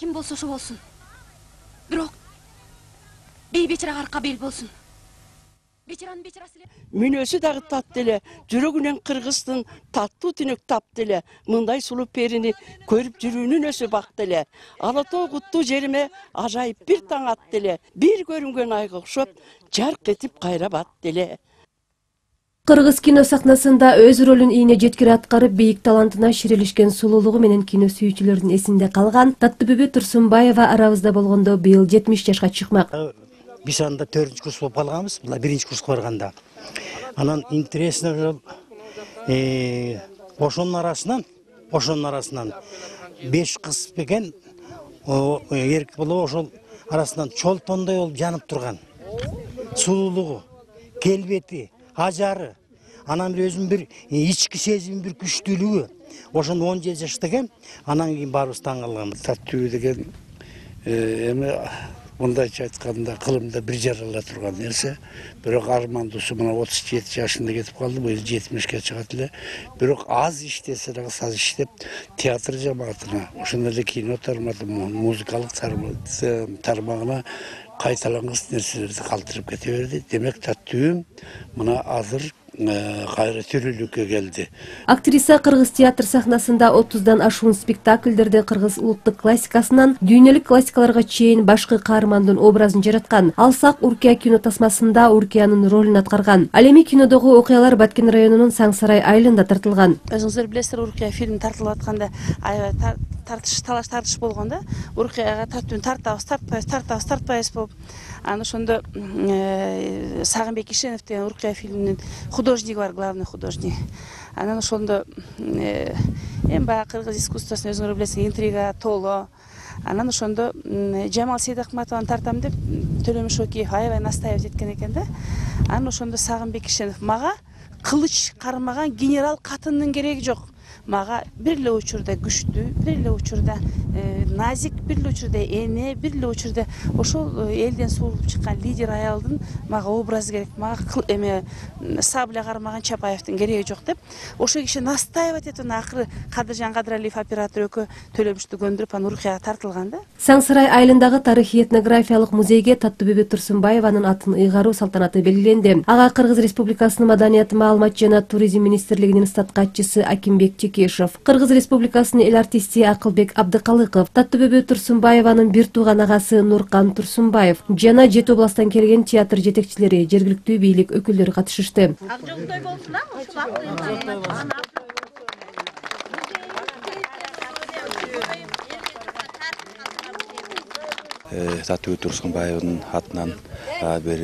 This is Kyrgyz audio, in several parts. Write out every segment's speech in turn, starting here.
Kim bolsa şu bolsun. Bирок бейбечара арка бел болсун. Бечаранын бечарасы эле. Мүнөсү дагы татты эле. Жүрөгүнөн кыргыздын таттуу түнөк тапты эле. Мындай сулуу перини көрүп жүрүүнүн өсү бакты эле. Алатоо куттуу жериме ажайып бир таң атты эле. Бир көрүнгөн айга окшоп, жарк этип кайра батты эле. Кыргыз кино сахнасында өз ролун ийне жеткире аткарып, бийик талантына ширилишкен сулуулугу менен кино сүйүүчүлөрдүн эсинде калган Таттыбүбү Турсунбаева арабызда болгондо быйыл 70 жашка чыкмак. Биз анда 4-курс болуп калганбыз, була 1-курска барганда. Анан интересный жол ошонун арасынан 5 кыз бекен эркек болуп ошол арасынан чолтондой болуп жанып турган. Сулуулугу, келбети, ажары, анан өзүнүн бир ички сезим, бир күчтүүлүгү. Ошон 17 жашта экен, анан кийин баарыбыз таң калганбыз. Таттуу деген эми мындайча айтканда кылымда бир жарала турган нерсе. Бирок армандуусу мына 37 жашында кетип калды, быйыл 70ке чыгат эле. Бирок аз иштесе дагы аз иштеп, театр жамаатына, ошондой эле кино тармагына, музыкалык тармагына кайталангыс нерселерди калтырып кете берди. Демек Таттүүм мына азыр кайра тирүүлүккө келди. Актриса кыргыз театр сахнасында 30дан ашуун спектакльдерде кыргыз улуттук классикасынан дүйнөлүк классикаларга чейин башкы каармандын образын жараткан. Алсак Уркия кино тасмасында Уркиянын ролун аткарган. Ал эми кинодогу окуялар Баткен районунун Саңсарай айылында тартылган. Өзүңүздөр билесиздер, Уркия фильм тартылып атканда аябай тартыш болгондо, Уркияга тартпайбыз болуп. Аны ошондо Сагынбек Ишенов деген Уркия фильминин художниги бар, главный художник. Анан ошондо эми баягы кыргыз искусствосун өзүңөр билесиңер, интрига толо. Анан ошондо Жамал Сейдахматованы тартам деп Төлөмүш Окиев аябай настаивать эткен экен да. Анан ошондо Сагынбек Ишенов мага кылыч кармаган генерал катындын кереги жок. Мага бир эле учурда күчтүү, бир эле учурда назик, бир эле учурда эне, бир эле учурда ошол элден суулуп чыккан лидер аялдын мага образы керек. Мага сабля кармаган Чапаевдин кереги жок деп. Ошол киши настаивать этип, акыры Кадыржан Кадыралиев оператор экөө Төлөмүштү көндүрүп, аны Уркияга тартылган да. Саңсарай айылындагы тарыхый этнографиялык музейге Таттыбүбү Турсунбаеванын атын ыйгаруу салтанаты белгиленди. Ага Кыргыз Республикасынын Маданият, маалымат жана туризм министрлигинин стат катчысы Акимбек Чекешев, Кыргыз Республикасынын эл артисти Акылбек Абдыкалыков, Таттыбүбү Турсунбаеванын бир тууган агасы Нуркан Турсунбаев жана 7 областтан келген театр жетекчилери, жергиликтүү бийлик өкүлдөрү катышышты. Таттыбүбү Турсунбаевдин атынан бир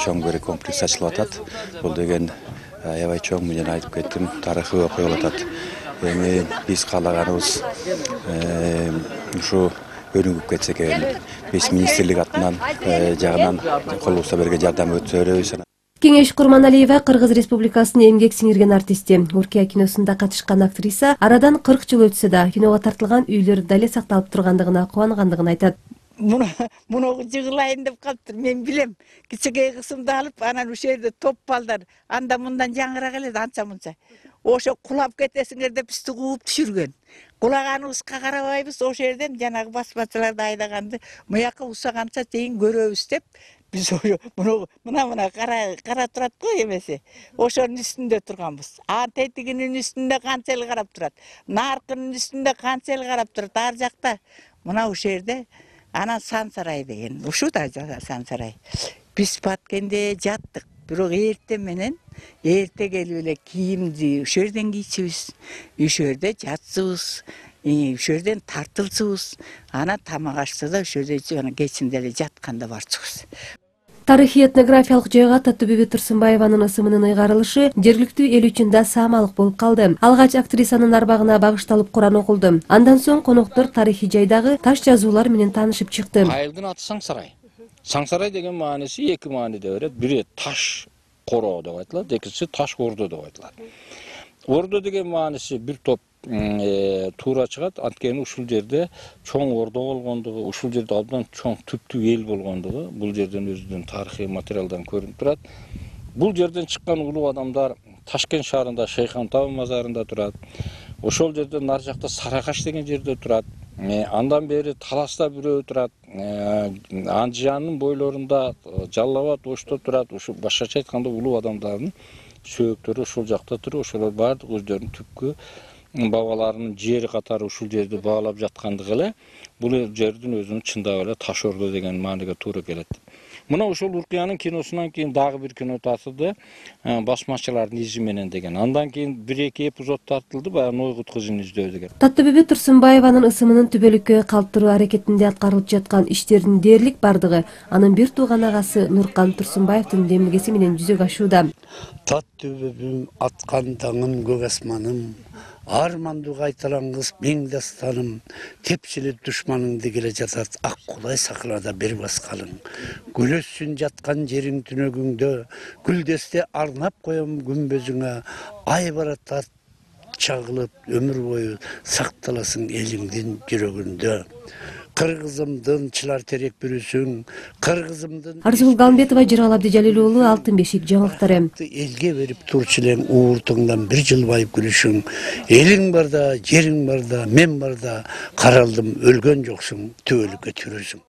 чоң бир комплекс ачылып атат. Бул деген аябай чоң, мен айтып кеттим, тарыхый окуя болуп атат. Эми биз каалаганыбыз ушу өнүгүп кетсек экен, биз министрлик атынан жагынан колубузда берген жардам өтөбүз. Кеңеш Курманалиева Кыргыз Республикасынын эмгек сиңирген артисти. Уркия киносунда катышкан актриса арадан 40 жыл өтсө да киного тартылган үйлөр дале сакталып тургандыгына кубангандыгын айтат. Муну жыгылайын деп калыптыр, мен билем. Кичинекей кызымды алып, анан ошол жерде топ балдар анда мындан жаңгыраак эле анча мынча. Ошо кулап кетесиңер деп бизди кууп түшүргөн. Кулаганыбызга карабайбыз, ошол жерден жанагы басмачыларды айдаганды мыякка усаганча чейин көрөбүз деп биз мына кара турат го эмеси. Ошонун үстүндө турганбыз. Тетигинин үстүндө канча эл карап турат. Наркынын үстүндө канча эл карап турат. Ар жакта мына ошол жерде анан Сансарай деген, ушу да Сансарай. Биз Баткенде жаттык, бирок эрте келип эле кийимди ошол жерден кийчүбүз. Ошол жерде жатсыбыз, ошол жерден тартылчубуз. Анан тамак ашса да ошол жерде кечинде эле жатканда барчубуз. Тарыхый этнографиялык жайга Таттыбүбү Турсунбаеванын ысымынын ыйгарылышы жергиликтүү эл үчүн да саамалык болуп калды. Алгач актрисанын арбагына багышталып Куран окулду. Андан соң коноктор тарыхый жайдагы таш жазуулар менен таанышып чыкты. Айылдын аты Саңсарай. Саңсарай деген мааниси эки мааниде берет. Бири таш короо деп айтылат, экинчиси таш ордо деп айтылат. Ордо деген мааниси бир топ туура чыгат. Анткени ушул жерде чоң ордо болгондугу, ушул жерде абдан чоң түптүү эл болгондугу бул жерден өзүнүн тарыхый материалдан көрүнүп турат. Бул жерден чыккан улуу адамдар Ташкент шаарында Шейхан Таба мазарында турат. Ошол жерден нар жакта Саракаш деген жерде турат. Andan beri Talas'ta biri turat, Anjiyan'ın boylarında Жаллабат, Oş'ta turat, başkaça aytkanda ulu adamların söğüktörü uşul jakta turur, uşular bardyk özlerinin tüpkü babalarının jeri katары uşul жерди bağlap жаткандыгы эле бул жердин өзүнүн чындап эле таш ордо деген маанайга туура келет. Мына ошол Уркуянын киносунан кийин дагы бир кино тартылды, басмачылардын изи менен деген. Андан кийин 1-2 эпизод тартылды, баягы Нойгут кызын издөө деген. Таттыбүбү Турсунбаеванын ысымынын түбөлүккө калтыруу аракетинде аткарылып жаткан иштердин дээрлик бардыгы анын бир тууган агасы Нуркан Турсунбаевдин демилгеси менен жүзөгө ашууда. Таттыбүбүм, аткан таңым, көк асманым, арманды кайталаңгыс мең дастаным, тепчилип душманыңды келе жатат, ак кулай сахрада бир баскалың. Гүлөссүн жаткан жериң түнөгүңдө, гүлдесте арнап коем күмбөзүңө, ай баратат чагылып өмүр бою сакталасың элиңдин жүрөгүндө. Кыргызымдын чылар терек бүрүсүң, кыргызымдын Арзгул Галмбетова, Жыргал Абдижалил уулу, Алтын бешик жаңылыктары. Элге берип турчу элең ууртуңдан бир жылбайып күлүшүң. Элиң барда, жериң барда, мен барда, каралдым өлгөн жоксуң, түбөлүккө түрүрсүң.